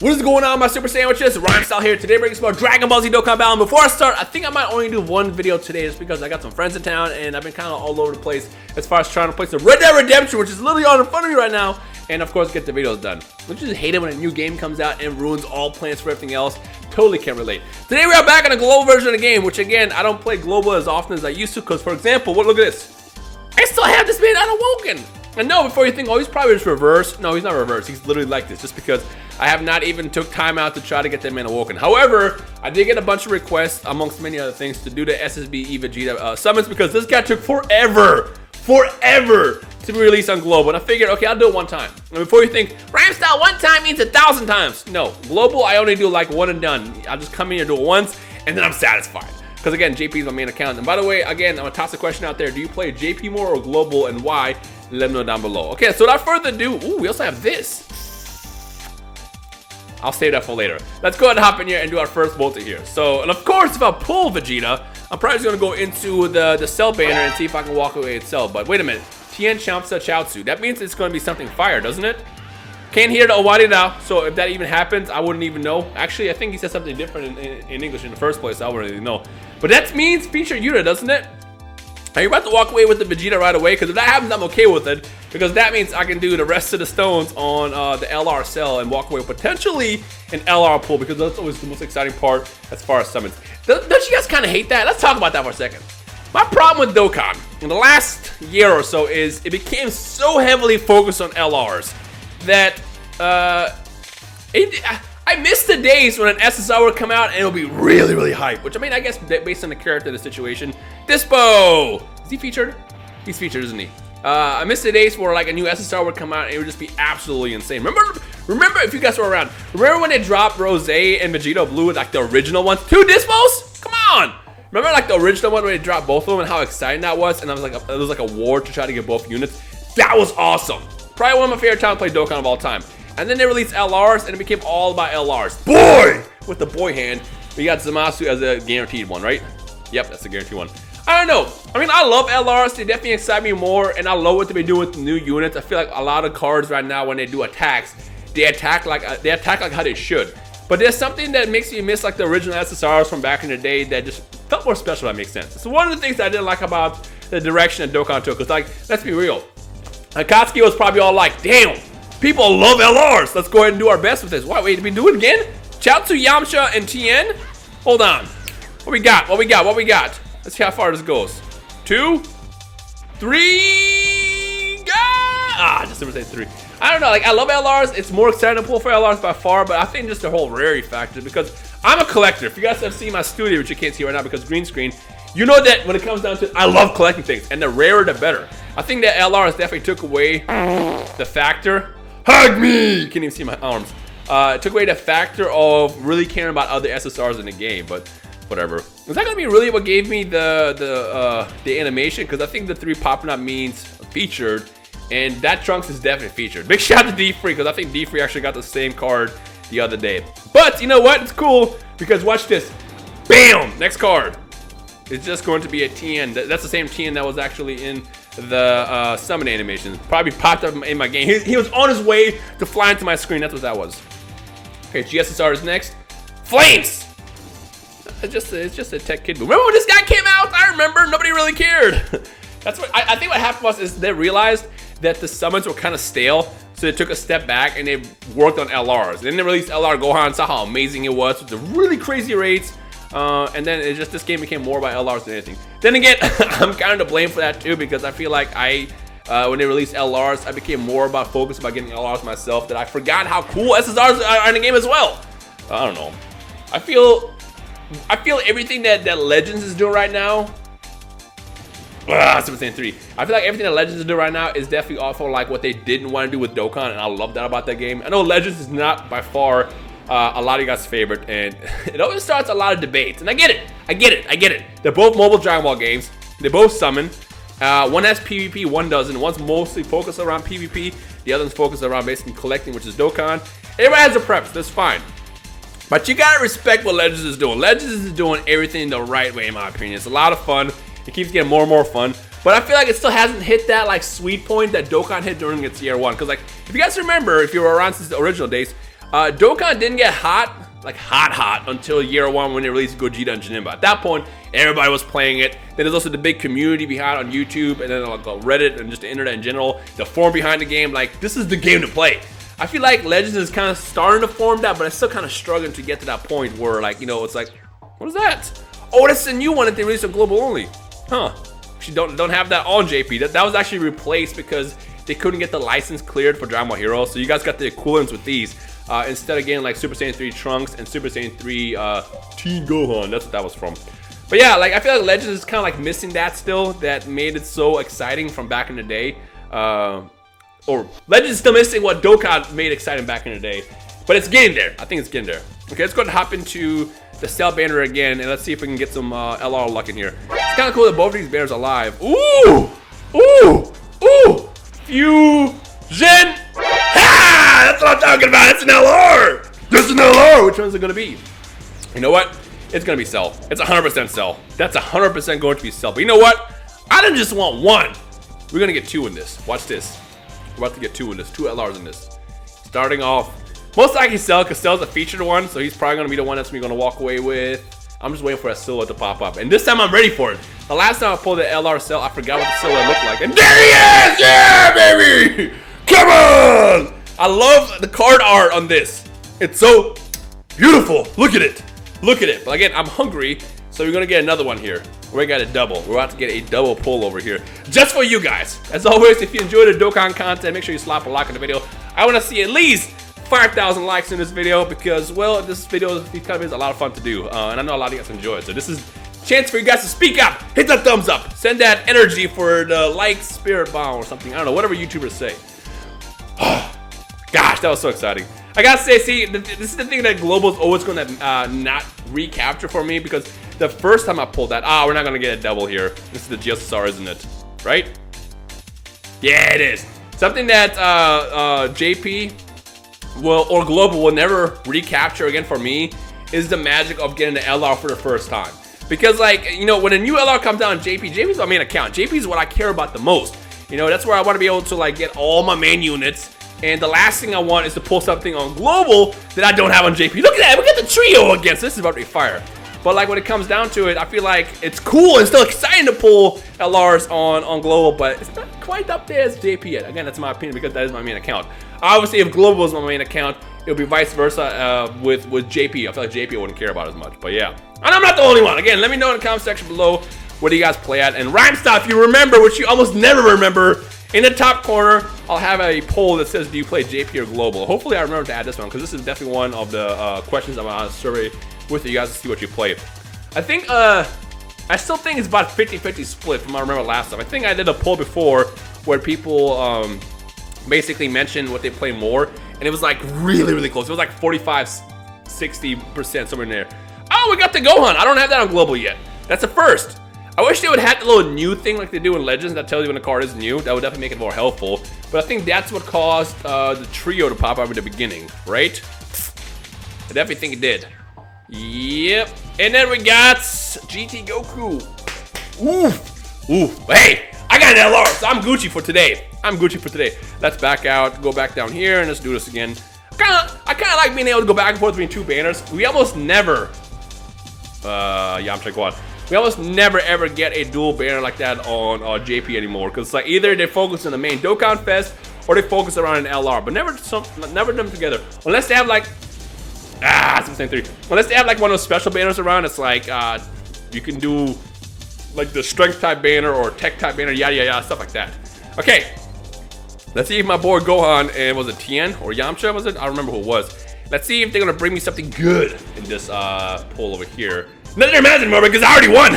What is going on, my super sandwiches? Rhymestyle here. Today we're about Dragon Ball Z Dokkan Battle. And before I start, I think I might only do one video today just because I got some friends in town and I've been kind of all over the place as far as trying to play some Red Dead Redemption, which is literally on in front of me right now, and of course get the videos done. I just hate it when a new game comes out and ruins all plans for everything else. Totally can't relate. Today we are back on a global version of the game, which again, I don't play global as often as I used to because, for example, look at this. I still have this man unawoken. And no, before you think, oh, he's probably just reverse. No, he's not reverse. He's literally like this just because I have not even took time out to try to get that man awoken. However, I did get a bunch of requests, amongst many other things, to do the SSB Vegeta summons because this guy took forever to be released on global. And I figured, okay, I'll do it one time. And before you think, Rhymestyle one time means 1,000 times. No, global, I only do like one and done. I'll just come in here, do it once, and then I'm satisfied. Because again, JP is my main account. And by the way, again, I'm gonna toss a question out there. Do you play JP more or global, and why? Let me know down below. Okay, so without further ado, ooh, we also have this. I'll save that for later. Let's go ahead and hop in here and do our first multi here. So, and of course, if I pull Vegeta, I'm probably just gonna go into the cell banner and see if I can walk away with cell. But wait a minute, Tien Champsa Chaozu. That means it's gonna be something fire, doesn't it? Can't hear the Owari now, so if that even happens, I wouldn't even know. Actually, I think he said something different in English in the first place, so I wouldn't really know. But that means feature Yuta, doesn't it? Are you about to walk away with the Vegeta right away? Because if that happens, I'm okay with it. Because that means I can do the rest of the stones on the LR cell and walk away with potentially an LR pull, because that's always the most exciting part as far as summons. Don't you guys kind of hate that? Let's talk about that for a second. My problem with Dokkan in the last year or so is it became so heavily focused on LRs that I miss the days when an SSR would come out and it'll be really hype. Which, I mean, I guess based on the character of the situation. Dispo! Is he featured? He's featured, isn't he? I miss the days where like a new SSR would come out and it would just be absolutely insane. Remember if you guys were around, remember when they dropped Rose and Vegeta Blue, like the original ones? 2 Dispos? Come on! Remember like the original one where they dropped both of them and how exciting that was? And it was like a war to try to get both units. That was awesome. Probably one of my favorite times to play Dokkan of all time. And then they released LRs and it became all about LRs. Boy! With the boy hand, we got Zamasu as a guaranteed one, right? Yep, that's a guaranteed one. I don't know. I mean, I love LRs. They definitely excite me more, and I love what they've been doing with the new units. I feel like a lot of cards right now, when they do attacks, they attack like how they should. But there's something that makes me miss like the original SSRs from back in the day that just felt more special. That makes sense. So one of the things that I didn't like about the direction that Dokkan took was like, let's be real. Akatsuki was probably all like, damn, people love LRs. Let's go ahead and do our best with this. What? Wait, did we do it again? Chaozu, Yamcha, and Tien? Hold on. What we got? What we got? Let's see how far this goes. 2, 3, go! Ah, just never say 3. I don't know, like I love LRs. It's more exciting to pull for LRs by far, but I think just the whole rarity factor, because I'm a collector. If you guys have seen my studio, which you can't see right now because green screen, you know that when it comes down to it, I love collecting things, and the rarer the better. I think that LRs definitely took away the factor. Hug me! You can't even see my arms. It took away the factor of really caring about other SSRs in the game, but whatever. Is that gonna be really what gave me the animation? Because I think the 3 popping up means featured, and that Trunks is definitely featured. Big shout out to D-Free, because I think D-Free actually got the same card the other day. But you know what? It's cool because watch this. Bam! Next card. It's just going to be a Tien. That's the same Tien that was actually in the summon animation. Probably popped up in my game. He was on his way to fly into my screen. That's what that was. Okay, GSSR is next. Flames! It's just a tech kid. Remember when this guy came out? I remember. Nobody really cared. That's what I think what happened was is they realized that the summons were kind of stale, so they took a step back and they worked on LRs. Then they released LR Gohan, saw how amazing it was with the really crazy rates, and then it just this game became more about LRs than anything. Then again, I'm kind of to blame for that too, because I feel like when they released LRs, I became more about focused about getting LRs myself, that I forgot how cool SSRs are in the game as well. I don't know. I feel everything that Legends is doing right now. I feel like everything that Legends is doing right now is definitely off of like what they didn't want to do with Dokkan, and I love that about that game. I know Legends is not by far a lot of you guys' favorite, and it always starts a lot of debates. And I get it. They're both mobile Dragon Ball games. They both summon. One has PvP, one doesn't. One's mostly focused around PvP. The other one's focused around basically collecting, which is Dokkan. Everybody has a preference. That's fine. But you gotta respect what Legends is doing. Legends is doing everything the right way, in my opinion. It's a lot of fun. It keeps getting more and more fun. But I feel like it still hasn't hit that like sweet point that Dokkan hit during its year 1. Because like, if you guys remember, if you were around since the original days, Dokkan didn't get hot, like hot until year 1 when they released Gogeta and Janemba. At that point, everybody was playing it. Then there's also the big community behind on YouTube, and then like Reddit and just the internet in general. The forum behind the game, like this is the game to play. I feel like Legends is kind of starting to form that, but I'm still kind of struggling to get to that point where, like, you know, it's like, what is that? Oh, that's a new one that they released on global only. Huh? Actually, don't have that on JP. That was actually replaced because they couldn't get the license cleared for Dragon Ball Hero. So you guys got the equivalents with these instead of getting like Super Saiyan 3 Trunks and Super Saiyan 3 Teen Gohan. That's what that was from. But yeah, like I feel like Legends is kind of like missing that still. That made it so exciting from back in the day. Or Legends is still missing what Dokkan made exciting back in the day. But it's getting there. I think it's getting there. Okay, let's go ahead and hop into the Cell banner again, and let's see if we can get some LR luck in here. It's kind of cool that both of these banners are live. Ooh! Ooh! Ooh! Fusion! Ha! That's what I'm talking about! It's an LR! There's an LR! Which one's it gonna be? You know what? It's gonna be Cell. It's 100% Cell. That's 100% going to be Cell. But you know what? I didn't just want one. We're gonna get 2 in this. Watch this. We're about to get 2 in this. 2 LRs in this. Starting off, most likely Cell, because Cell's a featured one, so he's probably gonna be the one that's gonna walk away with. I'm just waiting for a silhouette to pop up, and this time I'm ready for it. The last time I pulled the LR Cell, I forgot what the silhouette looked like, and there he is! Yeah, baby! Come on! I love the card art on this. It's so beautiful. Look at it. Look at it. But again, I'm hungry, so we're gonna get another one here. We got a double. We're about to get a double pull over here, just for you guys. As always, if you enjoyed the Dokkan content, make sure you slap a like on the video. I want to see at least 5,000 likes in this video because, well, this video, these kind of is a lot of fun to do, and I know a lot of you guys enjoy it. So this is a chance for you guys to speak up, hit that thumbs up, send that energy for the like spirit bomb or something. I don't know, whatever YouTubers say. Gosh, that was so exciting. I gotta say, see, this is the thing that Global is always gonna not recapture for me, because the first time I pulled that, we're not gonna get a double here. This is the GSSR, isn't it? Right? Yeah, it is. Something that JP or Global will never recapture again for me is the magic of getting the LR for the first time. Because, like, you know, when a new LR comes out on JP's my main account. JP is what I care about the most. You know, that's where I want to be able to, like, get all my main units. And the last thing I want is to pull something on Global that I don't have on JP. Look at that, we got the trio against. This is about to be fire. But like when it comes down to it, I feel like it's cool and still exciting to pull LRs on Global, but it's not quite up there as JP yet. Again, that's my opinion because that is my main account. Obviously, if Global is my main account, it would be vice versa with JP. I feel like JP wouldn't care about as much, but yeah. And I'm not the only one. Again, let me know in the comment section below what do you guys play at. And Rhymestyle, if you remember, which you almost never remember, in the top corner, I'll have a poll that says, do you play JP or Global? Hopefully I remember to add this one, because this is definitely one of the questions I'm on a survey with you guys to see what you play. I think, I still think it's about 50-50 split from what I remember last time. I think I did a poll before where people basically mentioned what they play more, and it was like really, really close. It was like 45-60%, somewhere in there. Oh, we got the Gohan. I don't have that on Global yet. That's a first. I wish they would have the little new thing like they do in Legends that tells you when the card is new. That would definitely make it more helpful. But I think that's what caused the trio to pop up in the beginning, right? I definitely think it did. Yep. And then we got GT Goku. Oof. Oof. Hey, I got an LR, so I'm Gucci for today. Let's back out, go back down here, and let's do this again. I kind of like being able to go back and forth between 2 banners. We almost never... Yamcha Quad. We almost never ever get a dual banner like that on JP anymore, because like either they focus on the main Dokkan Fest or they focus around an LR, but never them together. Unless they have like Super 3. Unless they have like one of those special banners around, it's like you can do like the strength type banner or tech type banner, yada yada, stuff like that. Okay, let's see if my boy Gohan and was it Tien or Yamcha was it? I don't remember who it was. Let's see if they're gonna bring me something good in this poll over here. Nothing to imagine more because I already won.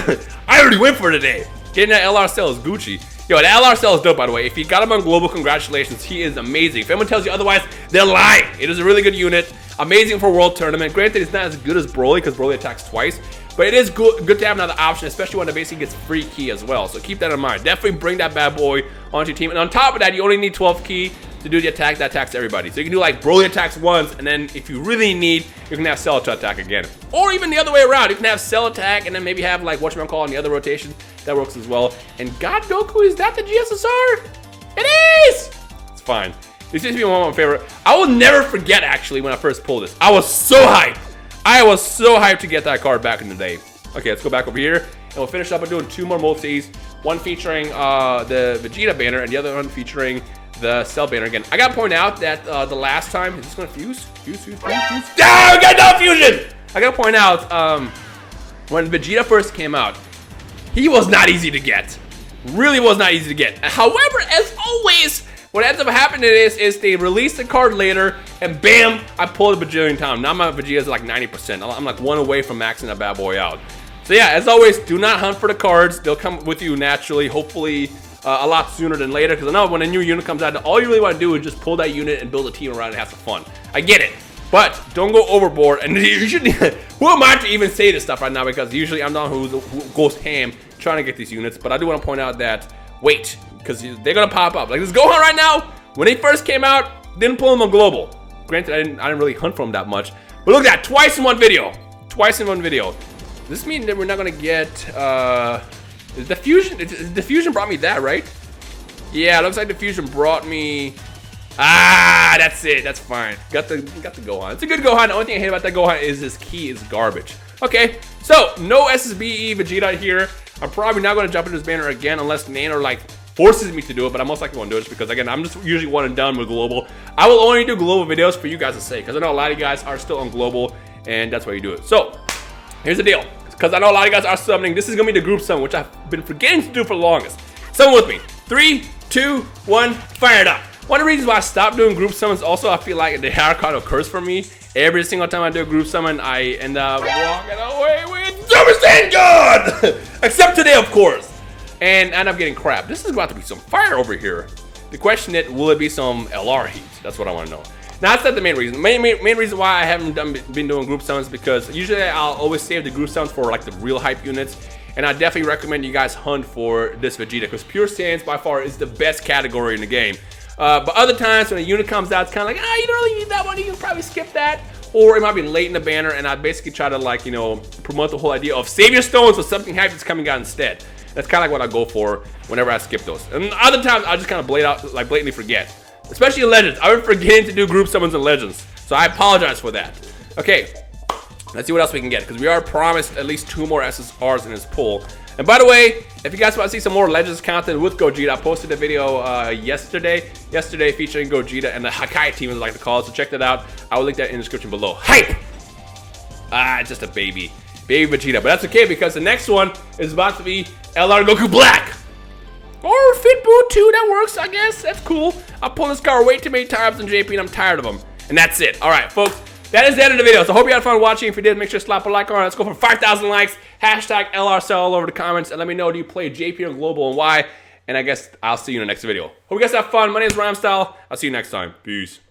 I already win for today. Getting that LR Cell is Gucci. Yo, that LR Cell is dope, by the way. If you got him on Global, congratulations. He is amazing. If anyone tells you otherwise, they're lying. It is a really good unit. Amazing for World Tournament. Granted, it's not as good as Broly because Broly attacks twice. But it is good to have another option, especially when it basically gets free key as well. So keep that in mind. Definitely bring that bad boy onto your team. And on top of that, you only need 12 key to do the attack that attacks everybody. So you can do like Broly attacks once, and then if you really need, you can have Cell to attack again. Or even the other way around. You can have Cell attack and then maybe have like whatchamacallit in the other rotation. That works as well. And God Goku, is that the GSSR? It is! It's fine. This used to be one of my favorite. I will never forget, actually, when I first pulled this. I was so hyped. I was so hyped to get that card back in the day. Okay, let's go back over here, and we'll finish up by doing 2 more multis. One featuring the Vegeta banner, and the other one featuring the Cell banner again. I gotta point out that the last time, is this gonna fuse? Fuse. Ah, we got no fusion! I gotta point out, when Vegeta first came out, he was not easy to get. Really was not easy to get. However, as always, what ends up happening is they release the card later, and bam, I pulled a bajillion times. Now my Vegeta's like 90%. I'm like 1 away from maxing that bad boy out. So yeah, as always, do not hunt for the cards. They'll come with you naturally, hopefully a lot sooner than later. Because I know when a new unit comes out, all you really want to do is just pull that unit and build a team around it and have some fun. I get it. But don't go overboard, and you should. Who am I to even say this stuff right now? Because usually I'm the one who goes ham trying to get these units. But I do want to point out that wait, because they're gonna pop up. Like this Gohan right now, when he first came out, didn't pull him on global. Granted, I didn't really hunt for him that much. But look at that, twice in one video. Twice in one video. Does this mean that we're not gonna get the fusion? The fusion brought me that, right? Yeah, it looks like the fusion brought me. Ah, that's it. That's fine. Got the Gohan. It's a good Gohan. The only thing I hate about that Gohan is his key is garbage. Okay, so no SSB Vegeta here. I'm probably not going to jump into this banner again unless Nano like forces me to do it, but I most likely won't do it just because again I'm just usually one and done with global. I will only do global videos for you guys to say because I know a lot of you guys are still on global and that's why you do it. So here's the deal, because I know a lot of you guys are summoning. This is gonna be the group summon, which I've been forgetting to do for the longest. Summon with me. 3, 2, 1, fire it up. One of the reasons why I stopped doing group summons, also I feel like the haircut occurs for me. Every single time I do a group summon, I end up walking away with Super Saiyan God! Except today, of course. And end up getting crap. This is about to be some fire over here. The question is, will it be some LR heat? That's what I want to know. Now, that's not the main reason. The main reason why I haven't been doing group summons because usually I'll always save the group summons for like the real hype units. And I definitely recommend you guys hunt for this Vegeta because Pure Saiyans by far is the best category in the game. But other times when a unit comes out, it's kind of like, you don't really need that one. You can probably skip that. Or it might be late in the banner, and I basically try to like, you know, promote the whole idea of save your stones so something hype is coming out instead. That's kind of like what I go for whenever I skip those. And other times I just kind of blatantly forget. Especially in Legends. I've been forgetting to do group summons in Legends. So I apologize for that. Okay, let's see what else we can get because we are promised at least 2 more SSRs in this pool. And by the way, if you guys want to see some more Legends content with Gogeta, I posted a video yesterday featuring Gogeta and the Hakai team, as I like to call it. So check that out. I will link that in the description below. Hype! Just a baby Vegeta, but that's okay because the next one is about to be LR Goku Black. Or Fit Boo too, that works, I guess. That's cool. I'll pull this card way too many times in JP and I'm tired of them. And that's it. Alright, folks. That is the end of the video. So I hope you had fun watching. If you did, make sure to slap a like on it. Let's go for 5,000 likes. Hashtag LRCell all over the comments. And let me know, do you play JP or Global and why? And I guess I'll see you in the next video. Hope you guys have fun. My name is Rhymestyle. I'll see you next time. Peace.